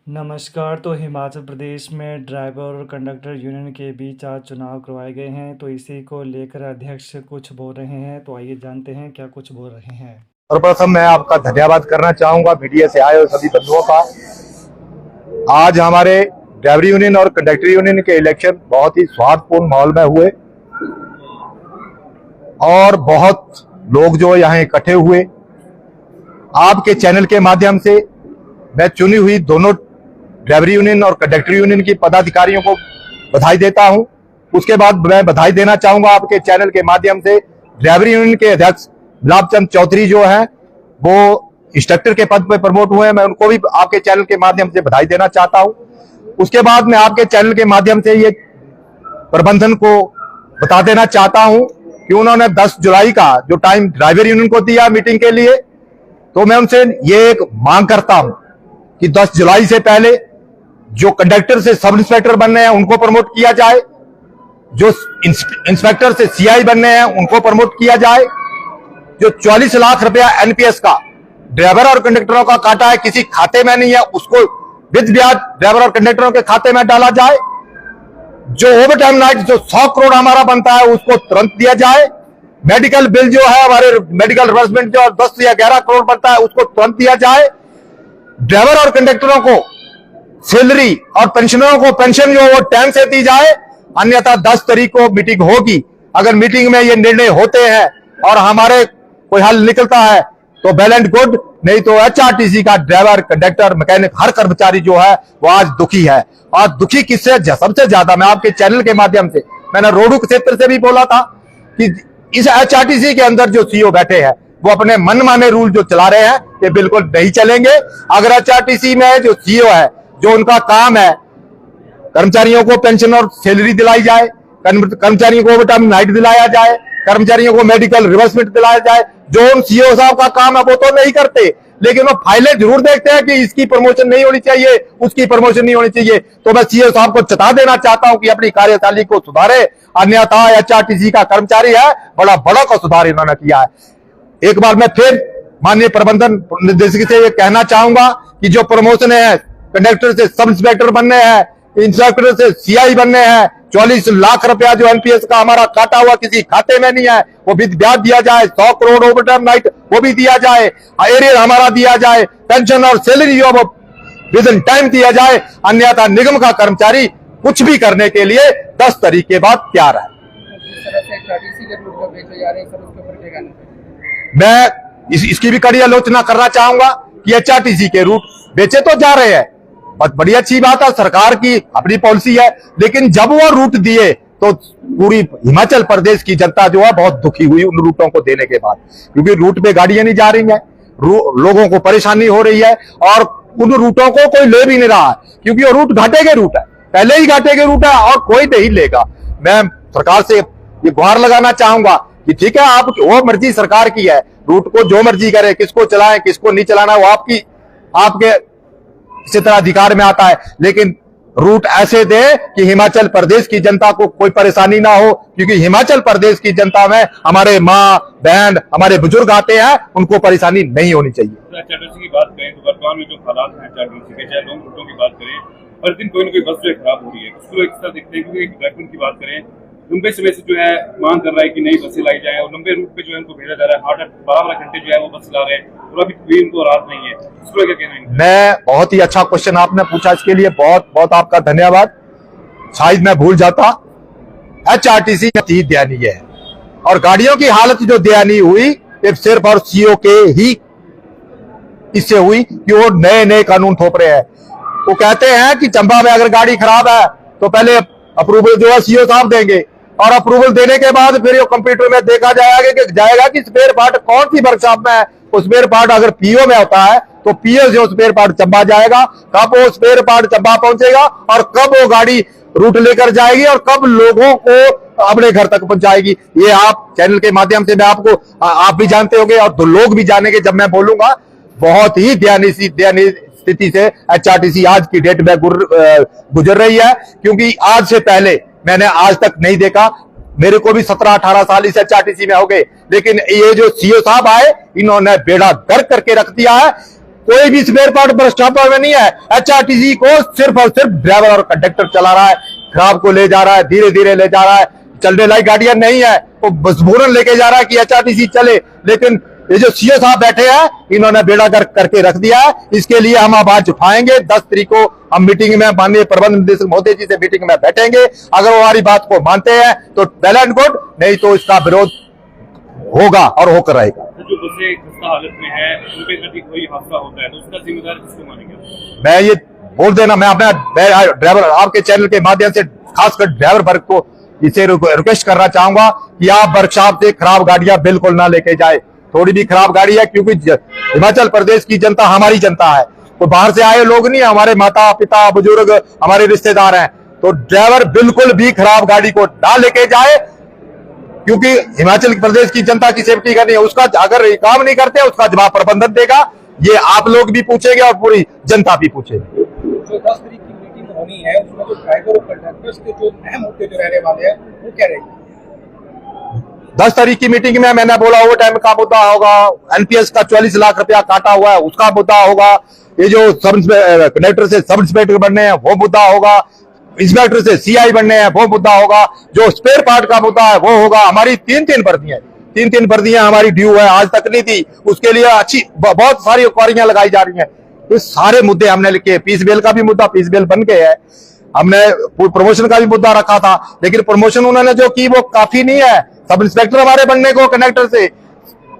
नमस्कार। तो हिमाचल प्रदेश में ड्राइवर और कंडक्टर यूनियन के बीच आज चुनाव करवाए गए हैं, तो इसी को लेकर अध्यक्ष कुछ बोल रहे हैं। तो आइए जानते हैं क्या कुछ बोल रहे हैं। सर्वप्रथम मैं आपका धन्यवाद करना चाहूंगा मीडिया से आए और सभी बंधुओं का। आज हमारे ड्राइवर यूनियन और कंडक्टर यूनियन के इलेक्शन बहुत ही सौहार्दपूर्ण माहौल में हुए और बहुत लोग जो यहाँ इकट्ठे हुए। आपके चैनल के माध्यम से मैं चुनी हुई दोनों ड्राइवर यूनियन और कंडक्टर यूनियन की पदाधिकारियों को बधाई देता हूं। उसके बाद मैं बधाई देना चाहूंगा आपके चैनल के माध्यम से ड्राइवर यूनियन के अध्यक्ष गुलाब चंद चौधरी जो हैं वो इंस्ट्रक्टर के पद पर प्रमोट हुए हैं। मैं उनको भी आपके चैनल के माध्यम से बधाई देना चाहता हूं। उसके बाद मैं आपके चैनल के माध्यम से ये प्रबंधन को बता देना चाहता हूं कि उन्होंने 10 जुलाई का जो टाइम ड्राइवर यूनियन को दिया मीटिंग के लिए, तो मैं उनसे ये एक मांग करता हूं कि 10 जुलाई से पहले जो कंडक्टर से सब इंस्पेक्टर बनने हैं उनको प्रमोट किया जाए, जो इंस्पेक्टर से सीआई बनने हैं उनको प्रमोट किया जाए, जो 44 लाख रुपया एनपीएस का ड्राइवर और कंडक्टरों का काटा है किसी खाते में नहीं है उसको विद ब्याज ड्राइवर और कंडक्टरों के खाते में डाला जाए, जो ओवर टाइम नाइट जो 100 करोड़ हमारा बनता है उसको तुरंत दिया जाए, मेडिकल बिल जो है हमारे मेडिकल रिवर्समेंट जो 10 या 11 करोड़ बनता है उसको तुरंत दिया जाए, ड्राइवर और कंडक्टरों को सैलरी और पेंशनरों को पेंशन जो वो टाइम से दी जाए। अन्यथा 10 तारीख को मीटिंग होगी। अगर मीटिंग में ये निर्णय होते हैं और हमारे कोई हल निकलता है तो वेल एंड गुड, नहीं तो एचआरटीसी का ड्राइवर कंडक्टर मैकेनिक हर कर्मचारी जो है वो आज दुखी है। आज दुखी किससे? सबसे ज्यादा मैं आपके चैनल के माध्यम से मैंने रोडू क्षेत्र से भी बोला था कि इस एचआरटीसी के अंदर जो सीईओ बैठे हैं वो अपने मनमाने रूल जो चला रहे हैं ये बिल्कुल नहीं चलेंगे। अगर एचआरटीसी में जो सीईओ है जो उनका काम है कर्मचारियों को पेंशन और सैलरी दिलाई जाए, कर्मचारियों को ओवरटाइम नाइट दिलाया जाए, कर्मचारियों को मेडिकल रिवर्समेंट दिलाया जाए, जो उन सीईओ साहब का काम है वो तो नहीं करते, लेकिन वो फाइलें जरूर देखते हैं कि इसकी प्रमोशन नहीं होनी चाहिए, उसकी प्रमोशन नहीं होनी चाहिए। तो मैं सीईओ साहब को चेता देना चाहता हूं कि अपनी कार्यशैली को सुधारे, अन्यथा एचआरटीसी का कर्मचारी है बड़ा का सुधार इन्होंने किया है। एक बार मैं फिर माननीय प्रबंधन निदेशक से ये कहना चाहूंगा कि जो प्रमोशन है कंडक्टर से सब इंस्पेक्टर बनने हैं, इंस्पेक्टर से सीआई बनने हैं, 44 लाख रुपया जो एनपीएस का हमारा काटा हुआ किसी खाते में नहीं है वो भी ब्याज दिया जाए, 100 करोड़ ओवरटाइम नाइट वो भी दिया जाए, एरियर हमारा दिया जाए, पेंशन और सैलरी जो विद इन टाइम दिया जाए। अन्यथा निगम का कर्मचारी कुछ भी करने के लिए 10 तारीख के बाद तैयार है। मैं इसकी भी कड़ी आलोचना करना चाहूंगा कि एचआरटीसी के रूट बेचे तो जा रहे हैं, बहुत बड़ी अच्छी बात है, सरकार की अपनी पॉलिसी है, लेकिन जब वो रूट दिए तो पूरी हिमाचल प्रदेश की जनता जो है बहुत दुखी हुई उन रूटों को देने के बाद, क्योंकि रूट पे गाड़ियां नहीं जा रही हैं, लोगों को परेशानी हो रही है और उन रूटों को कोई ले भी नहीं रहा है क्योंकि वो रूट घाटे के रूट है, पहले ही घाटे के रूट है और कोई नहीं लेगा। मैं सरकार से ये गुहार लगाना चाहूंगा कि ठीक है आप वो मर्जी सरकार की है, रूट को जो मर्जी करे, किसको चलाएं किसको नहीं चलाना वो आपके इसी तरह अधिकार में आता है, लेकिन रूट ऐसे दे कि हिमाचल प्रदेश की जनता को कोई परेशानी ना हो, क्योंकि हिमाचल प्रदेश की जनता में हमारे माँ बहन हमारे बुजुर्ग आते हैं, उनको परेशानी नहीं होनी चाहिए। एचआरटीसी की बात करें तो वर्तमान में जो हालात हैं एचआरटीसी के, चाहे लॉन्ग रूटों की बात करें, हर दिन कोई ना कोई बस जो खराब हो रही है, उसको एक साथ देखते हैं। क्योंकि ड्राइवर की बात करें लंबे समय से जो है मांग कर रहा है कि नई बसें लाई जाए और लंबे रूट पे जो है उनको भेजा जा रहा है, 8-12 घंटे जो है वो बस ला रहे हैं और अभी कोई उनको राहत नहीं है, इसको क्या कहना है? मैं बहुत ही अच्छा क्वेश्चन आपने पूछा, इसके लिए बहुत बहुत आपका धन्यवाद। शायद मैं भूल जाता, एचआरटीसी दयनीय है और गाड़ियों की हालत जो दयनीय हुई सिर्फ और सीईओ के ही इससे हुई कि वो नए कानून थोप रहे हैं। वो कहते हैं कि चंबा में अगर गाड़ी खराब है तो पहले अप्रूवल जो है सीईओ साहब देंगे और अप्रूवल देने के बाद फिर कंप्यूटर में देखा जाएगा कि स्पेयर पार्ट कौन सी वर्कशॉप में है। वो स्पेयर पार्ट अगर पीओ में होता है तो पीओ जो स्पेयर पार्ट चंबा जाएगा, कब वो स्पेयर पार्ट चंबा पहुंचेगा और कब वो गाड़ी रूट लेकर जाएगी और कब लोगों को अपने घर तक पहुंचाएगी, ये आप चैनल के माध्यम से मैं आपको आप भी जानते होंगे और लोग भी जानेंगे जब मैं बोलूंगा। बहुत ही दयनीय स्थिति से एचआरटीसी आज की डेट में गुजर रही है, क्योंकि आज से पहले मैंने आज तक नहीं देखा, मेरे को भी 17-18 साल इस एचआरटीसी में हो गए, लेकिन ये जो सीईओ साहब आए इन्होंने बेड़ा गर्क करके रख दिया है। कोई भी स्पेयर पार्ट वर्कशॉप में नहीं है। एचआरटीसी को सिर्फ और सिर्फ ड्राइवर और कंडक्टर चला रहा है, खराब को ले जा रहा है, धीरे धीरे ले जा रहा है, चलने लायक गाड़ियां नहीं है, वो मजबूरन लेके जा रहा है कि एचआरटीसी चले। लेकिन ये जो सीओ साहब बैठे हैं, इन्होंने बेड़ा गर्क करके रख दिया है। इसके लिए हम आवाज उठाएंगे। 10 तारीख को हम मीटिंग में माननीय प्रबंध निदेशक महोदय जी से मीटिंग में बैठेंगे। अगर वो हमारी बात को मानते हैं तो वेल एंड गुड, नहीं तो इसका विरोध होगा और होकर रहेगा। जो बसें खस्ता हालत में है, उनके प्रति कोई हादसा होता है तो उसका जिम्मेदार किसको मानेंगे? मैं ये बोल देना, मैं अपना ड्राइवर आपके चैनल के माध्यम से खासकर ड्राइवर वर्ग को इसे रिक्वेस्ट करना चाहूंगा कि आप वर्कशॉप से खराब गाड़ियां बिल्कुल ना लेके जाए। थोड़ी भी खराब गाड़ी है, क्योंकि हिमाचल प्रदेश की जनता हमारी जनता है, तो बाहर से आए लोग नहीं है, हमारे माता पिता बुजुर्ग हमारे रिश्तेदार हैं। तो ड्राइवर बिल्कुल भी खराब गाड़ी को ना लेके जाए, क्योंकि हिमाचल प्रदेश की जनता की सेफ्टी करनी है। उसका अगर ये काम नहीं करते उसका जवाब प्रबंधन देगा। ये आप लोग भी पूछेंगे और पूरी जनता भी पूछेगी। जो 10 तारीख की मीटिंग होनी है उसमें जो ड्राइवर और कंडक्टर्स के जो अहम मुद्दे जो रहने वाले हैं वो क्या रहेंगे? 10 तारीख की मीटिंग में मैंने बोला ओवर टाइम का मुद्दा होगा, एनपीएस का 44 लाख रुपया काटा हुआ है उसका मुद्दा होगा, ये जो कंडक्टर से सब इंस्पेक्टर बनने हैं वो मुद्दा होगा, इंस्पेक्टर से सीआई बनने हैं वो मुद्दा होगा, जो स्पेयर पार्ट का मुद्दा है वो होगा। हमारी तीन भर्तियां हमारी ड्यू है, आज तक नहीं थी, उसके लिए अच्छी बहुत सारी इंक्वायरियां लगाई जा रही हैं। ये सारे मुद्दे हमने लिखे। पीस बेल का भी मुद्दा पीस बेल बन गया है। हमने प्रमोशन का भी मुद्दा रखा था, लेकिन प्रमोशन उन्होंने जो की वो काफी नहीं है। सब इंस्पेक्टर हमारे बनने को, कंडक्टर से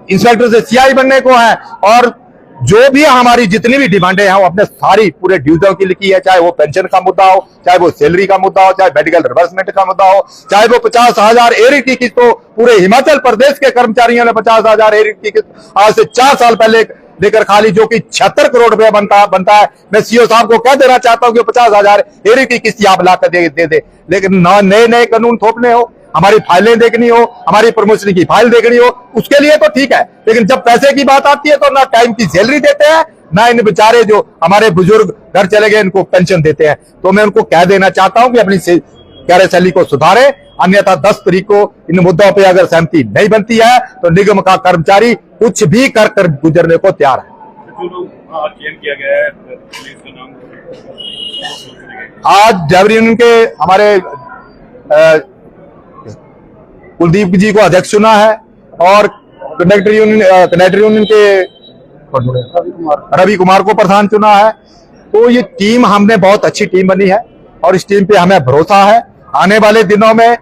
इंस्पेक्टर से सीआई बनने को है, और जो भी हमारी जितनी भी डिमांडें हैं वो अपने सारी पूरे ड्यूजों की लिखी है, चाहे वो पेंशन का मुद्दा हो, चाहे वो सैलरी का मुद्दा हो, चाहे मेडिकल रिवर्समेंट का मुद्दा हो, चाहे वो 50,000 एरिट की किस्त हो। पूरे हिमाचल प्रदेश के कर्मचारियों ने 50,000 एरिट की किस्त आज से 4 साल पहले लेकर खाली, जो कि 76 करोड़ रुपया बनता है। मैं सीओ साहब को कह देना चाहता हूं कि 50,000 एरिट की किस्त आप लाकर दे दे, लेकिन नए कानून थोपने हो, हमारी फाइलें देखनी हो, हमारी प्रमोशन की फाइल देखनी हो, उसके लिए तो ठीक है, लेकिन जब पैसे की बात आती है तो ना टाइम की सैलरी देते हैं, ना इन बेचारे जो हमारे बुजुर्ग घर चले गए इनको पेंशन देते हैं। तो मैं उनको कह देना चाहता हूं कि अपनी कार्यशैली को सुधारे, अन्यथा 10 तारीख को इन मुद्दों पर अगर सहमति नहीं बनती है तो निगम का कर्मचारी कुछ भी कर गुजरने को तैयार है। किया गया है आज ड्राइवर यूनियन के हमारे कुलदीप जी को अध्यक्ष चुना है, और कंडक्टर यूनियन के रवि कुमार को प्रधान चुना है। तो ये टीम हमने बहुत अच्छी टीम बनी है, और इस टीम पे हमें भरोसा है। आने वाले दिनों में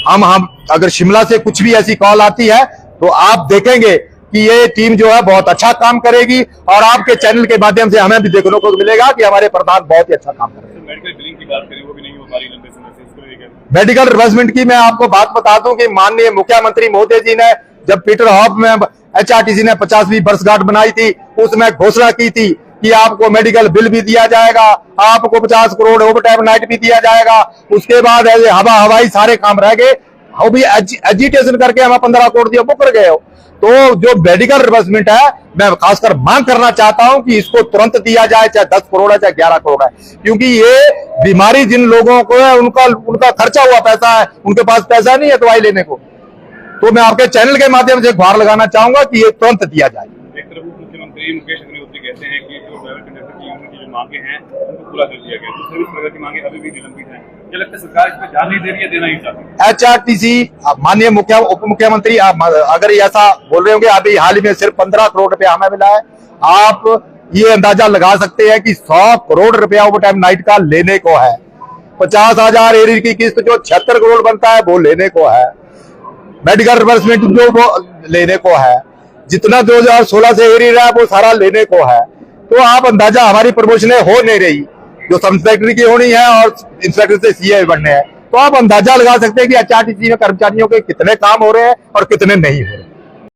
हम अगर शिमला से कुछ भी ऐसी कॉल आती है तो आप देखेंगे कि ये टीम जो है बहुत अच्छा काम करेगी, और आपके चैनल के माध्यम से हमें भी देखने को मिलेगा कि हमारे प्रधान बहुत ही अच्छा काम कर रहे हैं। मेडिकल बिलिंग की बात करें, वो भी नहीं हो पा रही लंबे समय से, इसको लेकर मेडिकल रिवर्समेंट की मैं आपको बात बता दूं कि माननीय मुख्यमंत्री महोदय जी ने जब पीटर हॉफ में एचआरटीसी ने 50वीं वर्षगांठ बनाई थी, उसमें घोषणा की थी कि आपको मेडिकल बिल भी दिया जाएगा, आपको 50 करोड़ ओवर टाइम नाइट भी दिया जाएगा। उसके बाद हवाई सारे काम रह गए, वो भी एजिटेशन करके हमें 15 करोड़ दिया, मुकर गए हो। तो जो मेडिकल रिवर्समेंट है, मैं खासकर मांग करना चाहता हूं कि इसको तुरंत दिया जाए, चाहे 10 करोड़ है चाहे 11 करोड़ है, क्योंकि ये बीमारी जिन लोगों को है उनका खर्चा हुआ पैसा है, उनके पास पैसा नहीं है दवाई लेने को। तो मैं आपके चैनल के माध्यम से गुहार लगाना चाहूंगा कि ये तुरंत दिया जाए। एक तरफ मुख्यमंत्री मुकेश अग्निहोत्री कहते हैं कि जो ड्राइवर कंडक्टर की यूनियन की जो मांगे हैं उनको पूरा कर दिया गया, दूसरी प्रकार की मांगे अभी भी निलंबित हैं। मुझे लगता है सरकार इसमें ध्यान नहीं दे रही है, देना ही चाहती है। एचआरटीसी माननीय उप मुख्यमंत्री अगर ऐसा बोल रहे होंगे, अभी हाल ही में सिर्फ 15 करोड़ रुपया हमें मिला है। आप ये अंदाजा लगा सकते हैं कि 100 करोड़ रुपया ओवर टाइम नाइट का लेने को है। 50,000 एरियर की किस्त जो 76 करोड़ बनता है वो लेने को है। मेडिकल रिवर्समेंट जो वो लेने को है, जितना 2016 से एरियर है वो सारा लेने को है। तो आप अंदाजा, हमारी प्रमोशनें हो नहीं रही, जो सब इंस्पेक्टर की होनी है और इंस्पेक्टर से सीए बनने हैं, तो आप अंदाजा लगा सकते हैं कि एचआरटीसी में कर्मचारियों के कितने काम हो रहे हैं और कितने नहीं हो रहे हैं।